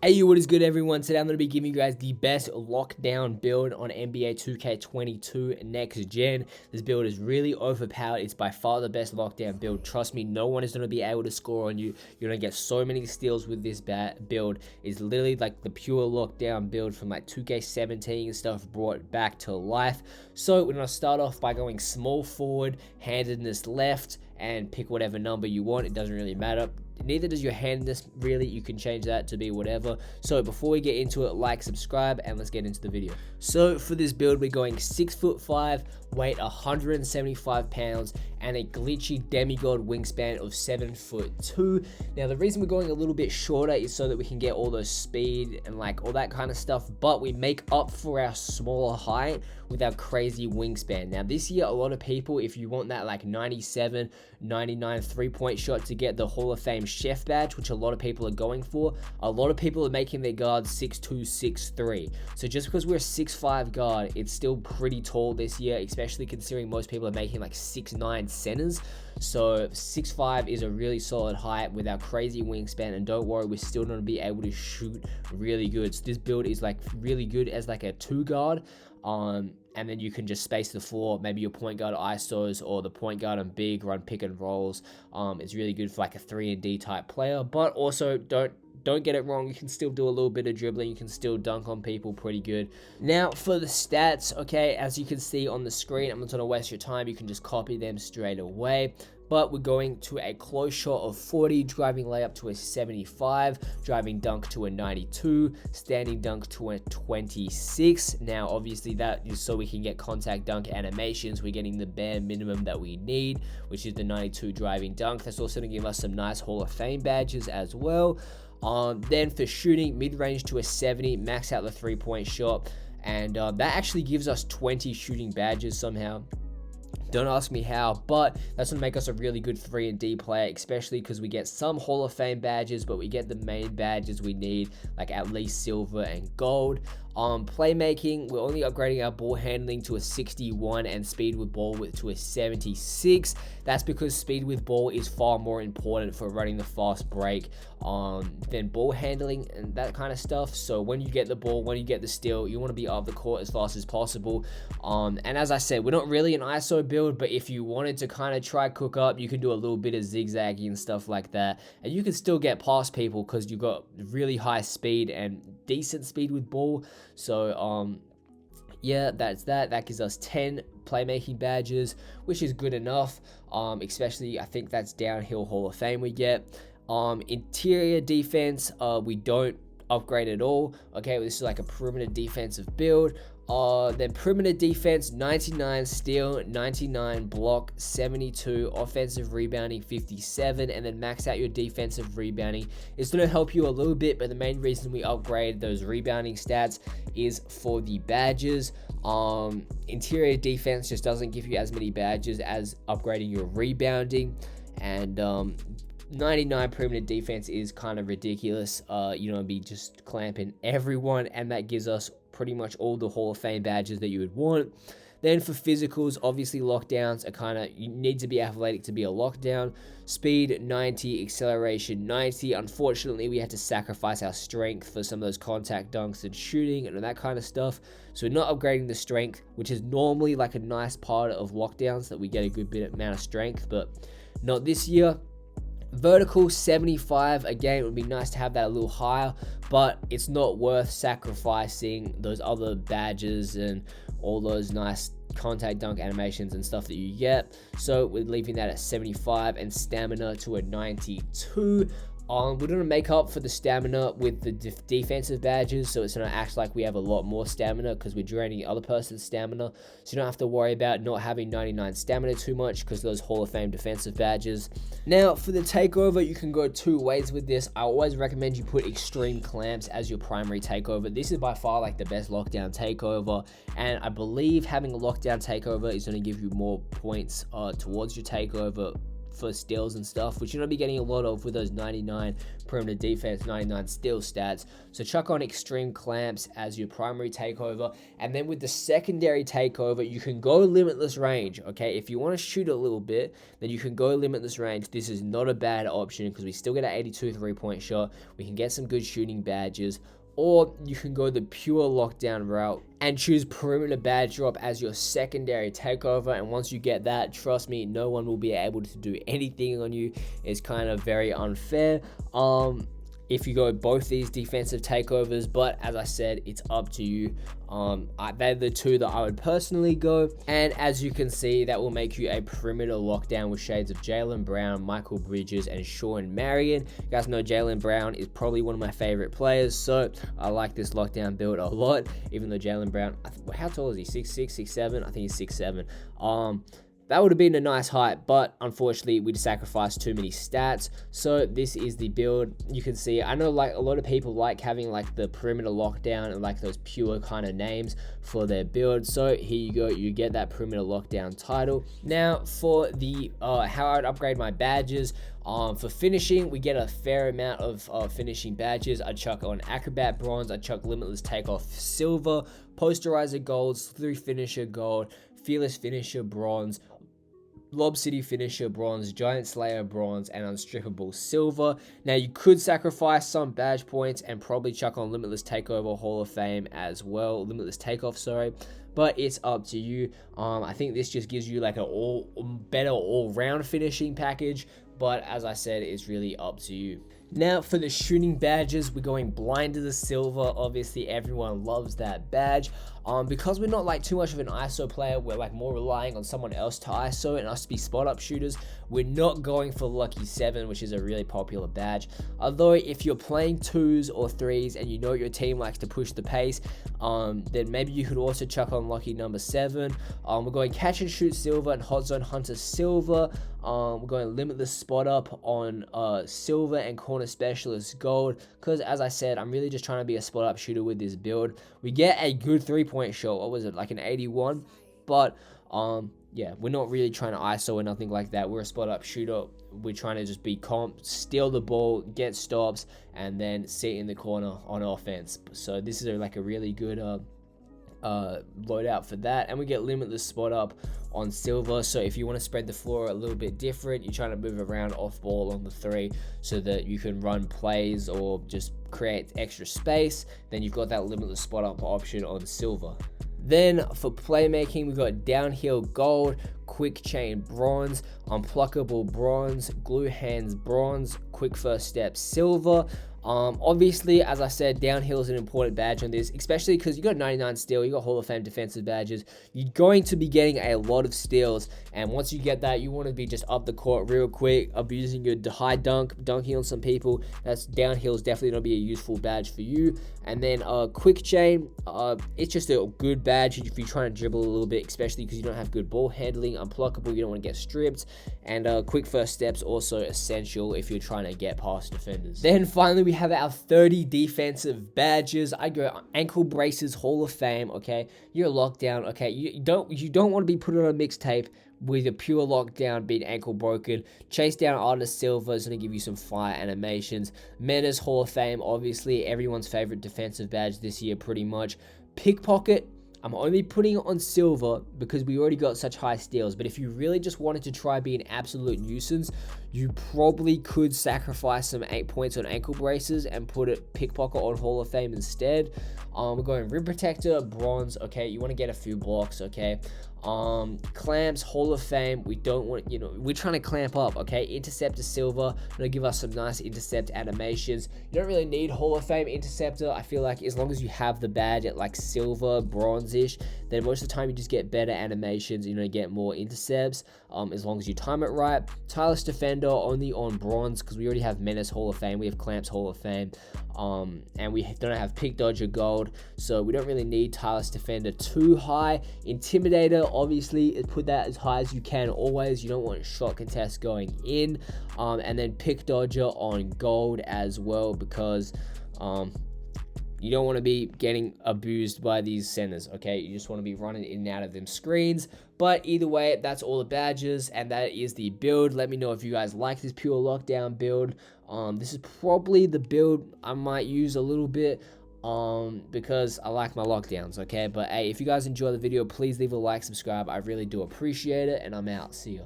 Hey, what is good, everyone? Today I'm going to be giving you guys the best lockdown build on NBA 2K22 next gen. This build is really overpowered. It's by far the best lockdown build. Trust me, no one is going to be able to score on you. You're going to get so many steals with this build. It's literally like the pure lockdown build from like 2K17 and stuff brought back to life. So we're going to start off by going small forward, handedness left, and pick whatever number you want. It doesn't really matter. Neither does your handedness, really. You can change that to be whatever. So before we get into it, like, subscribe, and let's get into the video. So for this build, we're going 6'5", weight 175 pounds, and a glitchy demigod wingspan of 7'2". Now the reason we're going a little bit shorter is so that we can get all those speed and like all that kind of stuff, but we make up for our smaller height with our crazy wingspan. Now this year, a lot of people, if you want that like 97, 99 3-point shot to get the Hall of Fame chef badge, which a lot of people are going for, a lot of people are making their guards 6'2", 6'3". So just because we're a 6'5" guard, it's still pretty tall this year, especially considering most people are making like 6'9" centers. So 6'5" is a really solid height with our crazy wingspan, and don't worry, we're still going to be able to shoot really good. So this build is like really good as like a 2 guard. And then you can just space the floor, maybe your point guard ISOs or the point guard and big run pick and rolls. It's really good for like a 3-and-D type player, but also don't get it wrong, you can still do a little bit of dribbling, you can still dunk on people pretty good. Now for the stats, okay, as you can see on the screen, I'm not going to waste your time, you can just copy them straight away. But we're going to a close shot of 40, driving layup to a 75, driving dunk to a 92, standing dunk to a 26. Now, obviously, that is so we can get contact dunk animations. We're getting the bare minimum that we need, which is the 92 driving dunk. That's also going to give us some nice Hall of Fame badges as well. Then for shooting, mid-range to a 70, max out the 3-point shot. And that actually gives us 20 shooting badges somehow. Don't ask me how, but that's going to make us a really good 3-and-D player, especially because we get some Hall of Fame badges, but we get the main badges we need, like at least silver and gold. Playmaking, we're only upgrading our ball handling to a 61 and speed with ball to a 76. That's because speed with ball is far more important for running the fast break than ball handling and that kind of stuff. So when you get the ball, when you get the steal, you want to be up the court as fast as possible. And as I said, we're not really an ISO build, but if you wanted to kind of try cook up, you can do a little bit of zigzagging and stuff like that, and you can still get past people because you've got really high speed and decent speed with ball. So yeah, that's that gives us 10 playmaking badges, which is good enough. Especially I think that's downhill Hall of Fame we get. Interior defense, we don't upgrade at all. Okay, well, this is like a perimeter defensive build. Then perimeter defense, 99 steal, 99 block, 72 offensive rebounding, 57, and then max out your defensive rebounding. It's going to help you a little bit, but the main reason we upgrade those rebounding stats is for the badges. Interior defense just doesn't give you as many badges as upgrading your rebounding, and 99 perimeter defense is kind of ridiculous. You know, be just clamping everyone, and that gives us pretty much all the Hall of Fame badges that you would want. Then for physicals, obviously lockdowns are kind of, you need to be athletic to be a lockdown. Speed 90, acceleration 90. Unfortunately, we had to sacrifice our strength for some of those contact dunks and shooting and that kind of stuff. So we're not upgrading the strength, which is normally like a nice part of lockdowns, that we get a good bit amount of strength, but not this year. Vertical 75, again, it would be nice to have that a little higher, but it's not worth sacrificing those other badges and all those nice contact dunk animations and stuff that you get. So we're leaving that at 75, and stamina to a 92. We're going to make up for the stamina with the defensive badges, so it's going to act like we have a lot more stamina because we're draining the other person's stamina. So you don't have to worry about not having 99 stamina too much because those Hall of Fame defensive badges. Now for the takeover, you can go 2 ways with this. I always recommend you put extreme clamps as your primary takeover. This is by far like the best lockdown takeover, and I believe having a lockdown takeover is going to give you more points towards your takeover for steals and stuff, which you're going to be getting a lot of with those 99 perimeter defense, 99 steal stats. So chuck on extreme clamps as your primary takeover, and then with the secondary takeover, you can go limitless range. Okay, if you want to shoot a little bit, then you can go limitless range. This is not a bad option because we still get an 82 3-point shot. We can get some good shooting badges. Or you can go the pure lockdown route and choose perimeter badge drop as your secondary takeover. And once you get that, trust me, no one will be able to do anything on you. It's kind of very unfair if you go both these defensive takeovers, but as I said, it's up to you. They're the two that I would personally go, and as you can see, that will make you a perimeter lockdown with shades of Jaylen Brown, Michael Bridges, and Sean Marion. You guys know Jaylen Brown is probably one of my favorite players, so I like this lockdown build a lot, even though Jaylen Brown, how tall is he? 6'6", 6'7"? I think he's 6'7". That would have been a nice height, but unfortunately we sacrificed too many stats. So this is the build. You can see, I know like a lot of people like having like the perimeter lockdown and like those pure kind of names for their build. So here you go, you get that perimeter lockdown title. Now for the how I'd upgrade my badges. For finishing, we get a fair amount of finishing badges. I chuck on Acrobat Bronze, I chuck Limitless Takeoff Silver, Posterizer Gold, Through Finisher Gold, Fearless Finisher Bronze, Lob City Finisher Bronze, Giant Slayer Bronze, and Unstrippable Silver. Now you could sacrifice some badge points and probably chuck on Limitless Takeover Hall of Fame as well, Limitless Takeoff, sorry, but it's up to you. I think this just gives you like a better all-round finishing package, but as I said, it's really up to you. Now for the shooting badges, we're going Blind to the Silver. Obviously everyone loves that badge. Because we're not like too much of an ISO player, we're like more relying on someone else to ISO and us to be spot up shooters. We're not going for Lucky 7, which is a really popular badge. Although if you're playing 2s or 3s and you know your team likes to push the pace, then maybe you could also chuck on Lucky number 7. We're going Catch and Shoot Silver and Hot Zone Hunter Silver. We're going Limitless Spot Up on Silver and Corner Specialist Gold, because as I said, I'm really just trying to be a spot up shooter with this build. We get a good 3-point shot. What was it, like an 81? But yeah, we're not really trying to ISO or nothing like that. We're a spot up shooter. We're trying to just be comp, steal the ball, get stops, and then sit in the corner on offense. So this is like a really good loadout for that. And we get Limitless Spot Up on Silver. So if you want to spread the floor a little bit different, you're trying to move around off ball on the 3 so that you can run plays or just create extra space, then you've got that Limitless Spot Up option on Silver. Then for playmaking, we've got Downhill Gold, Quick Chain Bronze, Unpluckable Bronze, Glue Hands Bronze, Quick First Step Silver. Obviously, as I said, downhill is an important badge on this, especially because you got 99 steal, you got Hall of Fame defensive badges. You're going to be getting a lot of steals, and once you get that, you want to be just up the court real quick, abusing your high dunking on some people. That's downhill is definitely going to be a useful badge for you. And then Quick Chain, it's just a good badge if you're trying to dribble a little bit, especially because you don't have good ball handling. Unpluckable, you don't want to get stripped, and Quick First Steps also essential if you're trying to get past defenders. Then finally, we have our 30 defensive badges. I go Ankle Braces Hall of Fame. Okay, you're locked down. Okay, you don't want to be put on a mixtape with a pure lockdown, being ankle broken. Chase Down Artist Silver is going to give you some fire animations. Menace Hall of Fame, obviously everyone's favorite defensive badge this year, pretty much. Pickpocket, I'm only putting it on Silver because we already got such high steals, but if you really just wanted to try be an absolute nuisance, you probably could sacrifice some 8 points on Ankle Braces and put it Pickpocket on Hall of Fame instead. We're going Rim Protector Bronze. Okay, you want to get a few blocks. Okay, Clamps Hall of Fame. We don't want, we're trying to clamp up. Okay, Interceptor Silver, gonna give us some nice intercept animations. You don't really need Hall of Fame Interceptor. I feel like as long as you have the badge at like Silver, Bronze-ish, then most of the time you just get better animations, get more intercepts, as long as you time it right. Tireless Defender only on Bronze, because we already have Menace Hall of Fame, we have Clamps Hall of Fame, and we don't have Pick Dodger Gold, so we don't really need Tireless Defender too high. Intimidator, obviously, put that as high as you can always. You don't want shot contest going in, and then Pick Dodger on Gold as well, because You don't want to be getting abused by these centers, okay? You just want to be running in and out of them screens. But either way, that's all the badges, and that is the build. Let me know if you guys like this pure lockdown build. This is probably the build I might use a little bit, because I like my lockdowns, okay? But hey, if you guys enjoy the video, please leave a like, subscribe. I really do appreciate it, and I'm out. See ya.